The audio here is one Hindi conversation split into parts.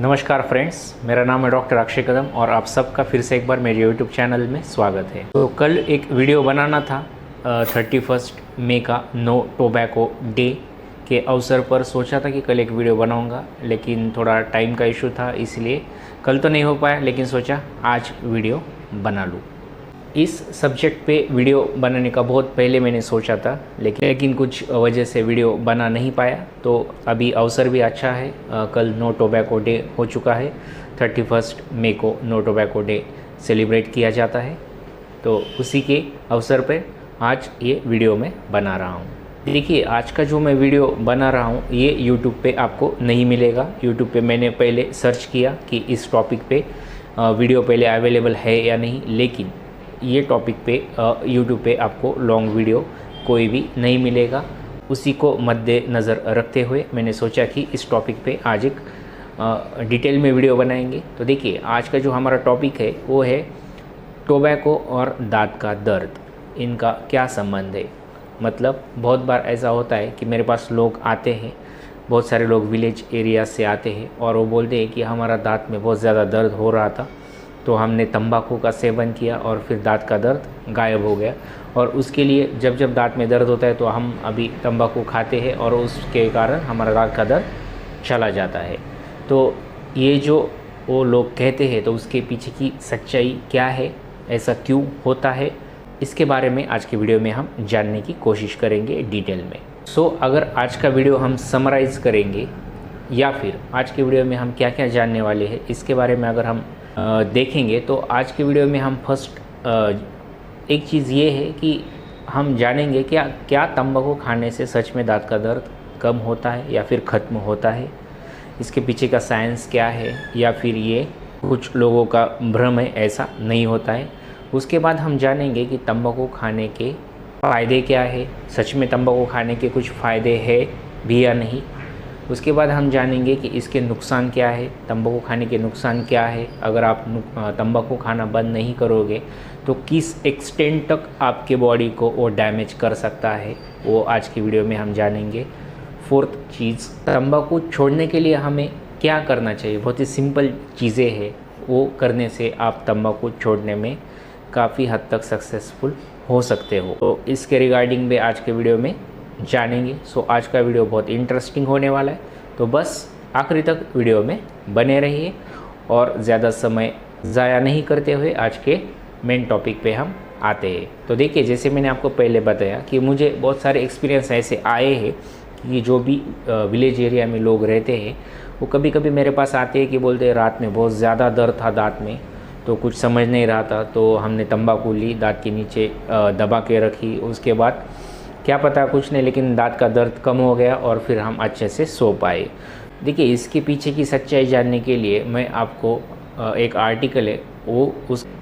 नमस्कार फ्रेंड्स, मेरा नाम है डॉक्टर अक्षय कदम और आप सबका फिर से एक बार मेरे यूट्यूब चैनल में स्वागत है। तो कल एक वीडियो बनाना था 31 मई का नो टोबैको डे के अवसर पर सोचा था कि कल एक वीडियो बनाऊंगा, लेकिन थोड़ा टाइम का इशू था, इसलिए कल तो नहीं हो पाया, लेकिन सोचा आज वीडियो बना लूँ। इस सब्जेक्ट पे वीडियो बनाने का बहुत पहले मैंने सोचा था, लेकिन कुछ वजह से वीडियो बना नहीं पाया। तो अभी अवसर भी अच्छा है, कल नो टोबैको डे हो चुका है। 31 मई को नो टोबैको डे सेलिब्रेट किया जाता है, तो उसी के अवसर पे आज ये वीडियो मैं बना रहा हूँ। देखिए, आज का जो मैं वीडियो बना रहा हूँ ये यूट्यूब पे आपको नहीं मिलेगा। यूट्यूब पे मैंने पहले सर्च किया कि इस टॉपिक पे वीडियो पहले अवेलेबल है या नहीं, लेकिन ये टॉपिक पे यूट्यूब पे आपको लॉन्ग वीडियो कोई भी नहीं मिलेगा। उसी को मद्देनज़र रखते हुए मैंने सोचा कि इस टॉपिक पे आज एक डिटेल में वीडियो बनाएंगे। तो देखिए, आज का जो हमारा टॉपिक है वो है टोबैको और दांत का दर्द, इनका क्या संबंध है। मतलब बहुत बार ऐसा होता है कि मेरे पास लोग आते हैं, बहुत सारे लोग विलेज एरिया से आते हैं और वो बोलते हैं कि हमारा दांत में बहुत ज़्यादा दर्द हो रहा था, तो हमने तंबाकू का सेवन किया और फिर दांत का दर्द गायब हो गया। और उसके लिए जब जब दांत में दर्द होता है तो हम अभी तंबाकू खाते हैं और उसके कारण हमारा दांत का दर्द चला जाता है। तो ये जो वो लोग कहते हैं, तो उसके पीछे की सच्चाई क्या है, ऐसा क्यों होता है, इसके बारे में आज के वीडियो में हम जानने की कोशिश करेंगे डिटेल में। अगर आज का वीडियो हम समराइज़ करेंगे या फिर आज के वीडियो में हम क्या क्या जानने वाले हैं, इसके बारे में अगर हम देखेंगे, तो आज के वीडियो में हम फर्स्ट एक चीज़ ये है कि हम जानेंगे क्या तंबाकू खाने से सच में दांत का दर्द कम होता है या फिर ख़त्म होता है, इसके पीछे का साइंस क्या है, या फिर ये कुछ लोगों का भ्रम है, ऐसा नहीं होता है। उसके बाद हम जानेंगे कि तंबाकू खाने के फ़ायदे क्या है, सच में तंबाकू खाने के कुछ फ़ायदे हैं भी या नहीं। उसके बाद हम जानेंगे कि इसके नुकसान क्या है, तंबाकू खाने के नुकसान क्या है। अगर आप तंबाकू खाना बंद नहीं करोगे तो किस एक्सटेंट तक आपके बॉडी को वो डैमेज कर सकता है, वो आज की वीडियो में हम जानेंगे। फोर्थ चीज़, तंबाकू छोड़ने के लिए हमें क्या करना चाहिए। बहुत ही सिंपल चीज़ें हैं, वो करने से आप तंबाकू छोड़ने में काफ़ी हद तक सक्सेसफुल हो सकते हो। तो इसके रिगार्डिंग भी आज के वीडियो में जानेंगे। आज का वीडियो बहुत इंटरेस्टिंग होने वाला है, तो बस आखिरी तक वीडियो में बने रहिए और ज़्यादा समय ज़ाया नहीं करते हुए आज के मेन टॉपिक पे हम आते हैं। तो देखिए, जैसे मैंने आपको पहले बताया कि मुझे बहुत सारे एक्सपीरियंस ऐसे आए हैं कि जो भी विलेज एरिया में लोग रहते हैं, वो कभी कभी मेरे पास आते हैं कि बोलते हैं रात में बहुत ज़्यादा दर्द था दाँत में, तो कुछ समझ नहीं रहा था, तो हमने तंबाकू ली, दाँत के नीचे दबा के रखी, उसके बाद क्या पता कुछ नहीं, लेकिन दांत का दर्द कम हो गया और फिर हम अच्छे से सो पाए। देखिए, इसके पीछे की सच्चाई जानने के लिए मैं आपको एक आर्टिकल है वो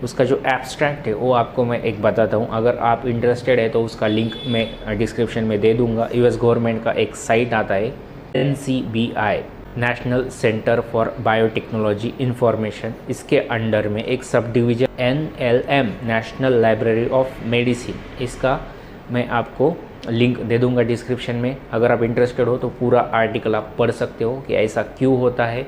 उसका जो एब्स्ट्रैक्ट है वो आपको मैं एक बताता हूँ। अगर आप इंटरेस्टेड है तो उसका लिंक मैं डिस्क्रिप्शन में दे दूँगा। यूएस गवर्नमेंट का एक साइट आता है NCBI, national centre for biotechnology information, इसके अंडर में एक sub division NLM, national library of medicine, इसका मैं आपको लिंक दे दूंगा डिस्क्रिप्शन में। अगर आप इंटरेस्टेड हो तो पूरा आर्टिकल आप पढ़ सकते हो कि ऐसा क्यों होता है,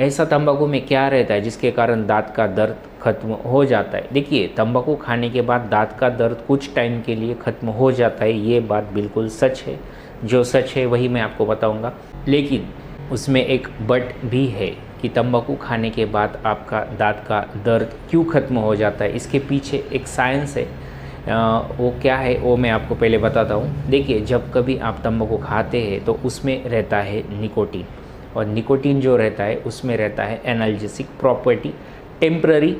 ऐसा तंबाकू में क्या रहता है जिसके कारण दांत का दर्द खत्म हो जाता है। देखिए, तंबाकू खाने के बाद दांत का दर्द कुछ टाइम के लिए ख़त्म हो जाता है, ये बात बिल्कुल सच है। जो सच है वही मैं आपको बताऊँगा, लेकिन उसमें एक बट भी है कि तंबाकू खाने के बाद आपका दांत का दर्द क्यों ख़त्म हो जाता है। इसके पीछे एक साइंस है, वो क्या है वो मैं आपको पहले बताता हूँ। देखिए, जब कभी आप तंबाकू खाते हैं तो उसमें रहता है निकोटीन, और निकोटीन जो रहता है उसमें रहता है एनाल्जेसिक प्रॉपर्टी टेम्पररी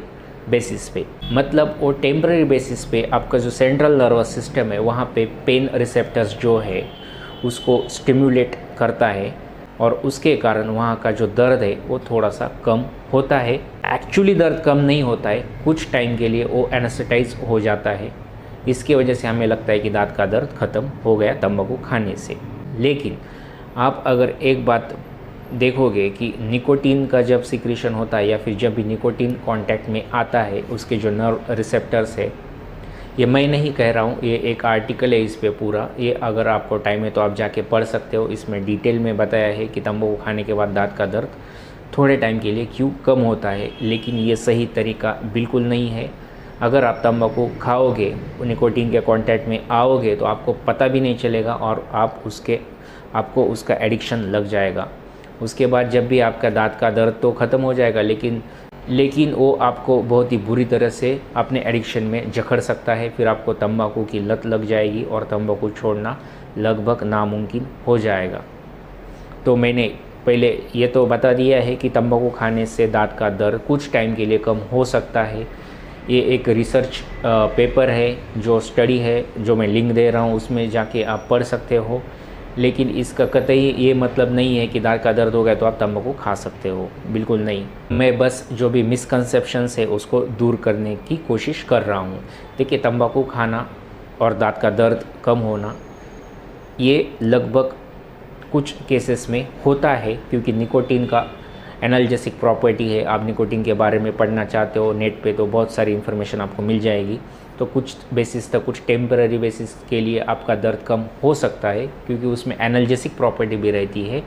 बेसिस पे। मतलब वो टेम्पररी बेसिस पे आपका जो सेंट्रल नर्वस सिस्टम है वहाँ पे पेन रिसेप्टर्स जो है उसको स्टिम्युलेट करता है, और उसके कारण वहाँ का जो दर्द है वो थोड़ा सा कम होता है। एक्चुअली दर्द कम नहीं होता है, कुछ टाइम के लिए वो एनेस्थेटाइज हो जाता है। इसकी वजह से हमें लगता है कि दांत का दर्द ख़त्म हो गया तंबाकू खाने से। लेकिन आप अगर एक बात देखोगे कि निकोटीन का जब सिक्रीशन होता है या फिर जब भी निकोटीन कांटेक्ट में आता है, उसके जो नर्व रिसेप्टर्स है, ये मैं नहीं कह रहा हूँ, ये एक आर्टिकल है इस पे पूरा, ये अगर आपको टाइम है तो आप जाके पढ़ सकते हो। इसमें डिटेल में बताया है कि तंबाकू खाने के बाद दांत का दर्द थोड़े टाइम के लिए क्यों कम होता है, लेकिन ये सही तरीका बिल्कुल नहीं है। अगर आप तंबाकू खाओगे, निकोटीन के कांटेक्ट में आओगे तो आपको पता भी नहीं चलेगा और आपको उसका एडिक्शन लग जाएगा। उसके बाद जब भी आपका दांत का दर्द तो ख़त्म हो जाएगा, लेकिन वो आपको बहुत ही बुरी तरह से अपने एडिक्शन में जकड़ सकता है। फिर आपको तंबाकू की लत लग जाएगी और तंबाकू छोड़ना लगभग नामुमकिन हो जाएगा। तो मैंने पहले ये तो बता दिया है कि तंबाकू खाने से दांत का दर्द कुछ टाइम के लिए कम हो सकता है। ये एक रिसर्च पेपर है, जो स्टडी है, जो मैं लिंक दे रहा हूँ, उसमें जाके आप पढ़ सकते हो। लेकिन इसका कतई ये मतलब नहीं है कि दांत का दर्द हो गया तो आप तंबाकू खा सकते हो, बिल्कुल नहीं। मैं बस जो भी मिसकंसेप्शंस है उसको दूर करने की कोशिश कर रहा हूँ। देखिए, तंबाकू खाना और दांत का दर्द कम होना ये लगभग कुछ केसेस में होता है, क्योंकि निकोटीन का एनाल्जेसिक प्रॉपर्टी है। आप निकोटीन के बारे में पढ़ना चाहते हो नेट पे तो बहुत सारी इन्फॉर्मेशन आपको मिल जाएगी। तो कुछ बेसिस तक, कुछ टेम्पररी बेसिस के लिए आपका दर्द कम हो सकता है, क्योंकि उसमें एनाल्जेसिक प्रॉपर्टी भी रहती है।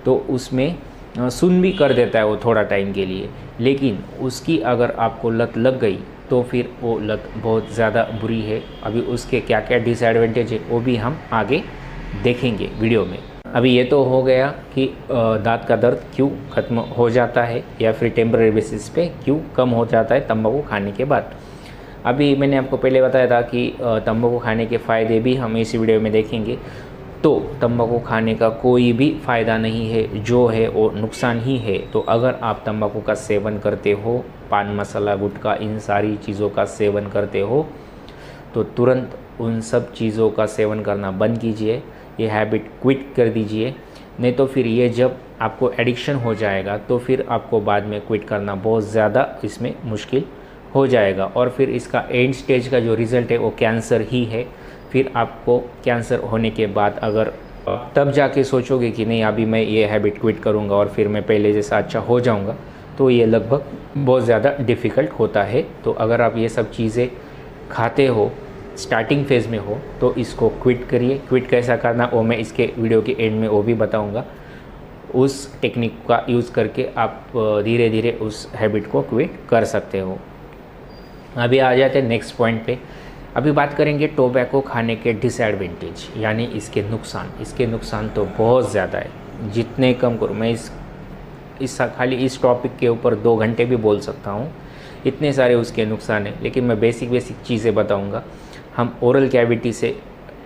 तो उसमें सुन भी कर देता है वो थोड़ा टाइम के लिए, लेकिन उसकी अगर आपको लत लग गई तो फिर वो लत बहुत ज़्यादा बुरी है। अभी उसके क्या क्या डिसएडवांटेज है वो भी हम आगे देखेंगे वीडियो में। अभी ये तो हो गया कि दांत का दर्द क्यों ख़त्म हो जाता है या फिर टेम्पररी बेसिस पे क्यों कम हो जाता है तंबाकू खाने के बाद। अभी मैंने आपको पहले बताया था कि तंबाकू खाने के फ़ायदे भी हम इस वीडियो में देखेंगे। तो तंबाकू खाने का कोई भी फ़ायदा नहीं है, जो है वो नुकसान ही है। तो अगर आप तंबाकू का सेवन करते हो, पान मसाला गुटखा इन सारी चीज़ों का सेवन करते हो, तो तुरंत उन सब चीज़ों का सेवन करना बंद कीजिए। ये हैबिट क्विट कर दीजिए, नहीं तो फिर ये जब आपको एडिक्शन हो जाएगा तो फिर आपको बाद में क्विट करना बहुत ज़्यादा इसमें मुश्किल हो जाएगा। और फिर इसका एंड स्टेज का जो रिज़ल्ट है वो कैंसर ही है। फिर आपको कैंसर होने के बाद अगर तब जाके सोचोगे कि नहीं अभी मैं ये हैबिट क्विट करूँगा और फिर मैं पहले जैसा अच्छा हो जाऊँगा, तो ये लगभग बहुत ज़्यादा डिफ़िकल्ट होता है। तो अगर आप ये सब चीज़ें खाते हो, स्टार्टिंग फेज़ में हो, तो इसको क्विट करिए। क्विट कैसा करना वो मैं इसके वीडियो के एंड में वो भी बताऊंगा। उस टेक्निक का यूज़ करके आप धीरे धीरे उस हैबिट को क्विट कर सकते हो। अभी आ जाते हैं नेक्स्ट पॉइंट पे। अभी बात करेंगे टोबैको खाने के डिसएडवांटेज, यानी इसके नुकसान। इसके नुकसान तो बहुत ज़्यादा है, जितने कम करूँ मैं खाली इस टॉपिक के ऊपर 2 घंटे भी बोल सकता हूँ, इतने सारे उसके नुकसान हैं। लेकिन मैं बेसिक चीज़ें बताऊँगा। हम ओरल कैविटी से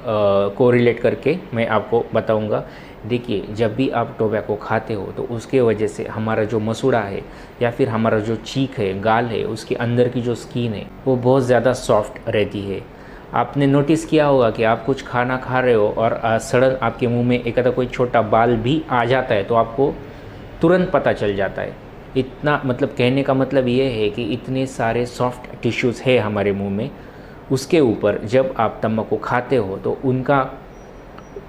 कोरिलेट करके मैं आपको बताऊंगा। देखिए, जब भी आप टोबैको खाते हो तो उसके वजह से हमारा जो मसूड़ा है या फिर हमारा जो चीक है, गाल है, उसके अंदर की जो स्किन है वो बहुत ज़्यादा सॉफ्ट रहती है। आपने नोटिस किया होगा कि आप कुछ खाना खा रहे हो और सडन आपके मुंह में एक आधा कोई छोटा बाल भी आ जाता है तो आपको तुरंत पता चल जाता है। इतना मतलब कहने का मतलब ये है कि इतने सारे सॉफ्ट टिश्यूज़ है हमारे मुँह में, उसके ऊपर जब आप तंबाकू खाते हो तो उनका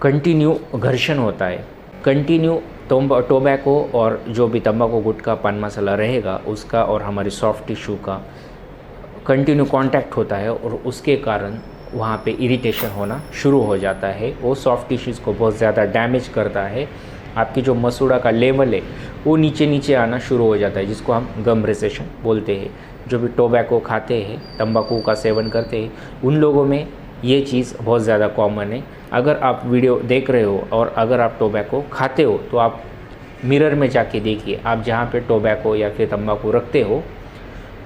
कंटिन्यू घर्षण होता है। कंटिन्यू टोबैको और जो भी तंबाकू गुटखा पान मसाला रहेगा उसका और हमारी सॉफ्ट टिश्यू का कंटिन्यू कांटेक्ट होता है और उसके कारण वहाँ पे इरिटेशन होना शुरू हो जाता है। वो सॉफ्ट टिश्यूज़ को बहुत ज़्यादा डैमेज करता है। आपकी जो मसूड़ा का लेवल है वो नीचे आना शुरू हो जाता है, जिसको हम गम रिसेशन बोलते हैं। जो भी टोबैको खाते हैं, तंबाकू का सेवन करते हैं, उन लोगों में ये चीज़ बहुत ज़्यादा कॉमन है। अगर आप वीडियो देख रहे हो और अगर आप टोबैको खाते हो तो आप मिरर में जाके देखिए, आप जहाँ पे टोबैको या फिर तंबाकू रखते हो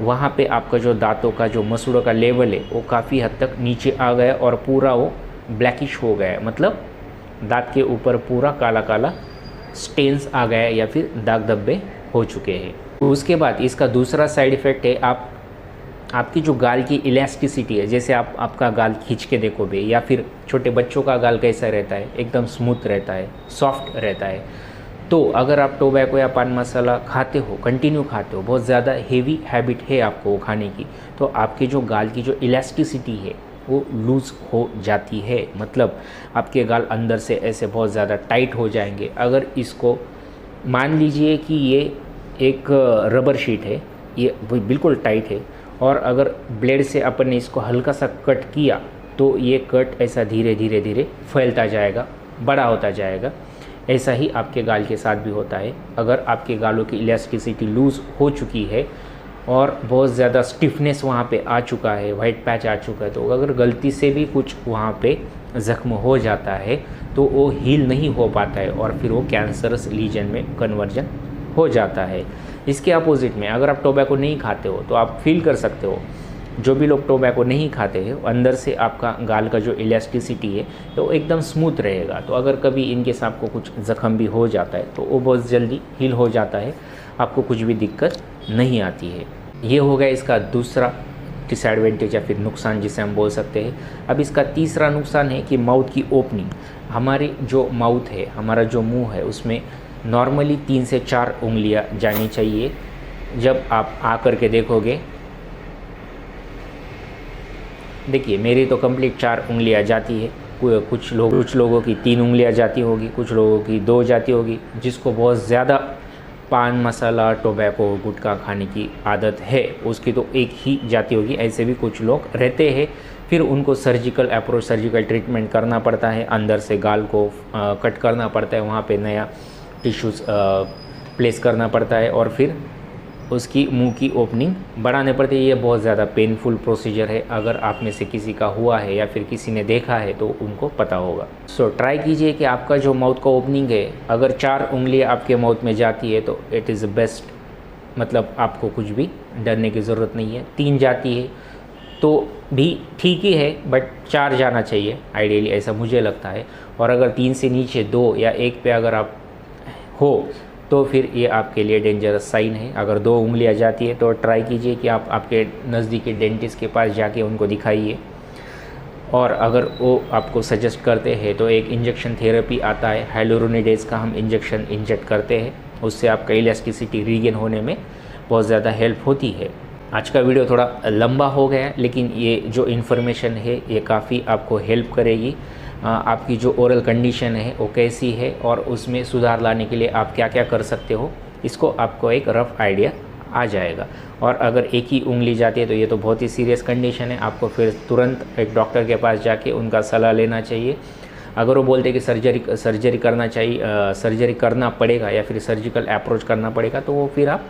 वहाँ पे आपका जो दांतों का जो मसूड़ों का लेवल है वो काफ़ी हद तक नीचे आ गया और पूरा वो ब्लैकिश हो गया है। मतलब दांत के ऊपर पूरा काला काला स्टेन्स आ गया है या फिर दाग धब्बे हो चुके हैं। उसके बाद इसका दूसरा साइड इफ़ेक्ट है, आपकी जो गाल की इलास्टिसिटी है, जैसे आपका गाल खींच के देखोगे या फिर छोटे बच्चों का गाल कैसा रहता है, एकदम स्मूथ रहता है, सॉफ्ट रहता है। तो अगर आप टोबैको या पान मसाला खाते हो, कंटिन्यू खाते हो, बहुत ज़्यादा हेवी हैबिट है आपको वो खाने की, तो आपके जो गाल की जो इलास्टिसिटी है वो लूज़ हो जाती है। मतलब आपके गाल अंदर से ऐसे बहुत ज़्यादा टाइट हो जाएंगे। अगर इसको मान लीजिए कि ये एक रबर शीट है, ये बिल्कुल टाइट है, और अगर ब्लेड से अपन ने इसको हल्का सा कट किया तो ये कट ऐसा धीरे धीरे फैलता जाएगा, बड़ा होता जाएगा। ऐसा ही आपके गाल के साथ भी होता है। अगर आपके गालों की इलास्टिसिटी लूज़ हो चुकी है और बहुत ज़्यादा स्टिफनेस वहाँ पे आ चुका है, वाइट पैच आ चुका है, तो अगर गलती से भी कुछ वहाँ पे ज़ख्म हो जाता है तो वो हील नहीं हो पाता है और फिर वो कैंसरस लीजन में कन्वर्जन हो जाता है। इसके अपोजिट में अगर आप टोबैको नहीं खाते हो तो आप फील कर सकते हो, जो भी लोग टोबैको नहीं खाते हैं अंदर से आपका गाल का जो इलास्टिसिटी है तो एकदम स्मूथ रहेगा। तो अगर कभी इनके साथ आपको कुछ ज़ख्म भी हो जाता है तो वो बहुत जल्दी हील हो जाता है, आपको कुछ भी दिक्कत नहीं आती है। ये हो गया इसका दूसरा डिसएडवांटेज या फिर नुकसान जिसे हम बोल सकते हैं। अब इसका तीसरा नुकसान है कि माउथ की ओपनिंग। हमारी जो माउथ है, हमारा जो मुंह है, उसमें नॉर्मली 3 से 4 उंगलियां जानी चाहिए। जब आप आ कर के देखोगे, देखिए मेरी तो कंप्लीट 4 उंगलियां जाती है, कुछ लोगों की 3 उंगलियां जाती होगी, कुछ लोगों की 2 जाती होगी। जिसको बहुत ज़्यादा पान मसाला, टोबैको, गुटखा खाने की आदत है उसकी तो एक ही जाती होगी। ऐसे भी कुछ लोग रहते हैं। फिर उनको सर्जिकल अप्रोच, सर्जिकल ट्रीटमेंट करना पड़ता है, अंदर से गाल को कट करना पड़ता है, वहाँ पे नया टिश्यूज़ प्लेस करना पड़ता है और फिर उसकी मुंह की ओपनिंग बढ़ाने पड़ती है। ये बहुत ज़्यादा पेनफुल प्रोसीजर है। अगर आप में से किसी का हुआ है या फिर किसी ने देखा है तो उनको पता होगा। सो ट्राई कीजिए कि आपका जो माउथ का ओपनिंग है, अगर 4 उंगलियां आपके माउथ में जाती है तो इट इज़ बेस्ट, मतलब आपको कुछ भी डरने की ज़रूरत नहीं है। 3 जाती है तो भी ठीक ही है, बट 4 जाना चाहिए आइडियली, ऐसा मुझे लगता है। और अगर 3 से नीचे 2 या 1 पे अगर आप हो तो फिर ये आपके लिए डेंजरस साइन है। अगर 2 उंगलियां जाती है तो ट्राई कीजिए कि आप आपके नज़दीकी डेंटिस्ट के पास जाके उनको दिखाइए। और अगर वो आपको सजेस्ट करते हैं तो एक इंजेक्शन थेरेपी आता है, हाइलुरोनिडेज का हम इंजेक्शन इंजेक्ट करते हैं, उससे आपका इलास्टिसिटी रीगेन होने में बहुत ज़्यादा हेल्प होती है। आज का वीडियो थोड़ा लंबा हो गया, लेकिन ये जो इन्फॉर्मेशन है ये काफ़ी आपको हेल्प करेगी। आपकी जो ओरल कंडीशन है वो कैसी है और उसमें सुधार लाने के लिए आप क्या क्या कर सकते हो, इसको आपको एक रफ़ आइडिया आ जाएगा। और अगर एक ही उंगली जाती है तो ये तो बहुत ही सीरियस कंडीशन है, आपको फिर तुरंत एक डॉक्टर के पास जाके उनका सलाह लेना चाहिए। अगर वो बोलते हैं कि सर्जरी करना चाहिए, सर्जरी करना पड़ेगा या फिर सर्जिकल अप्रोच करना पड़ेगा, तो वो फिर आप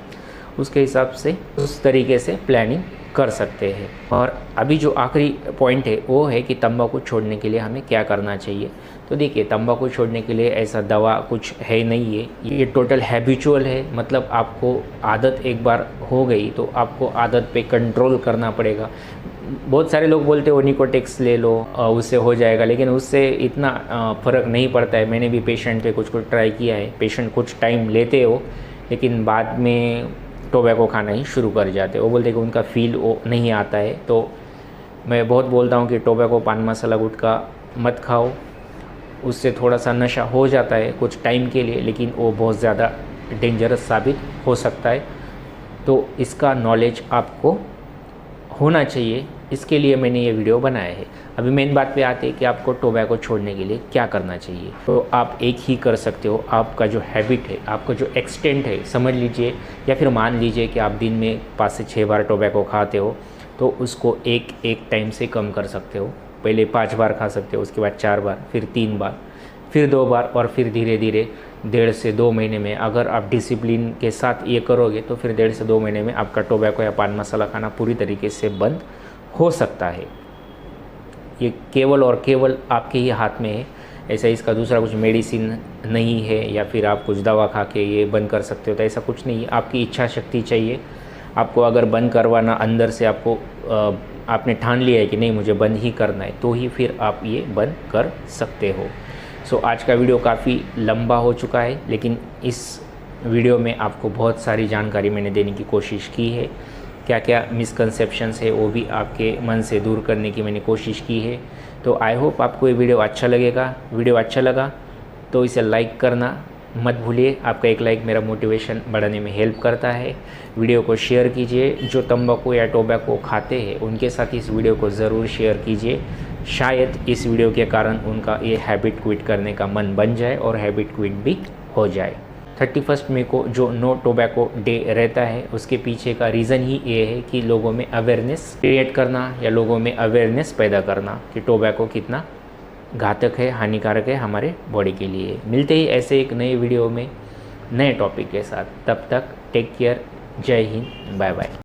उसके हिसाब से उस तरीके से प्लानिंग कर सकते हैं। और अभी जो आखिरी पॉइंट है वो है कि तंबाकू छोड़ने के लिए हमें क्या करना चाहिए। तो देखिए, तंबाकू छोड़ने के लिए ऐसा दवा कुछ है नहीं है, ये टोटल हैबिचुअल है। मतलब आपको आदत एक बार हो गई तो आपको आदत पे कंट्रोल करना पड़ेगा। बहुत सारे लोग बोलते हो निकोटेक्स ले लो उससे हो जाएगा, लेकिन उससे इतना फ़र्क नहीं पड़ता है। मैंने भी पेशेंट पे कुछ ट्राई किया है। पेशेंट कुछ टाइम लेते हो लेकिन बाद में टोबैको खाना ही शुरू कर जाते, वो बोलते कि उनका फील वो नहीं आता है। तो मैं बहुत बोलता हूँ कि टोबैको, पान मसाला, गुटखा मत खाओ। उससे थोड़ा सा नशा हो जाता है कुछ टाइम के लिए, लेकिन वो बहुत ज़्यादा डेंजरस साबित हो सकता है। तो इसका नॉलेज आपको होना चाहिए, इसके लिए मैंने ये वीडियो बनाया है। अभी मेन बात पे आते हैं कि आपको टोबैको छोड़ने के लिए क्या करना चाहिए। तो आप एक ही कर सकते हो। आपका जो हैबिट है, आपका जो एक्सटेंट है, समझ लीजिए या फिर मान लीजिए कि आप दिन में 5 से 6 बार टोबैको खाते हो, तो उसको एक टाइम से कम कर सकते हो। पहले 5 बार खा सकते हो, उसके बाद 4 बार, फिर 3 बार, फिर 2 बार, और फिर धीरे धीरे 1.5 से 2 महीने में अगर आप डिसिप्लिन के साथ ये करोगे तो फिर 1.5 से 2 महीने में आपका टोबैको या पान मसाला खाना पूरी तरीके से बंद हो सकता है। ये केवल और केवल आपके ही हाथ में है। ऐसा इसका दूसरा कुछ मेडिसिन नहीं है या फिर आप कुछ दवा खा के ये बंद कर सकते हो, तो ऐसा कुछ नहीं है। आपकी इच्छा शक्ति चाहिए। आपको अगर बंद करवाना, अंदर से आपको आपने ठान लिया है कि नहीं मुझे बंद ही करना है, तो ही फिर आप ये बंद कर सकते हो। सो आज का वीडियो काफ़ी लंबा हो चुका है, लेकिन इस वीडियो में आपको बहुत सारी जानकारी मैंने देने की कोशिश की है। क्या क्या मिसकंसेप्शंस है वो भी आपके मन से दूर करने की मैंने कोशिश की है। तो आई होप आपको ये वीडियो अच्छा लगेगा। वीडियो अच्छा लगा तो इसे लाइक करना मत भूलिए। आपका एक लाइक मेरा मोटिवेशन बढ़ाने में हेल्प करता है। वीडियो को शेयर कीजिए। जो तंबाकू या टोबैको खाते हैं उनके साथ इस वीडियो को ज़रूर शेयर कीजिए। शायद इस वीडियो के कारण उनका ये हैबिट क्विट करने का मन बन जाए और हैबिट क्विट भी हो जाए। 31 मई को जो नो टोबैको डे रहता है उसके पीछे का रीज़न ही ये है कि लोगों में अवेयरनेस क्रिएट करना या लोगों में अवेयरनेस पैदा करना कि टोबैको कितना घातक है, हानिकारक है हमारे बॉडी के लिए। मिलते ही ऐसे एक नए वीडियो में नए टॉपिक के साथ, तब तक टेक केयर, जय हिंद, बाय बाय।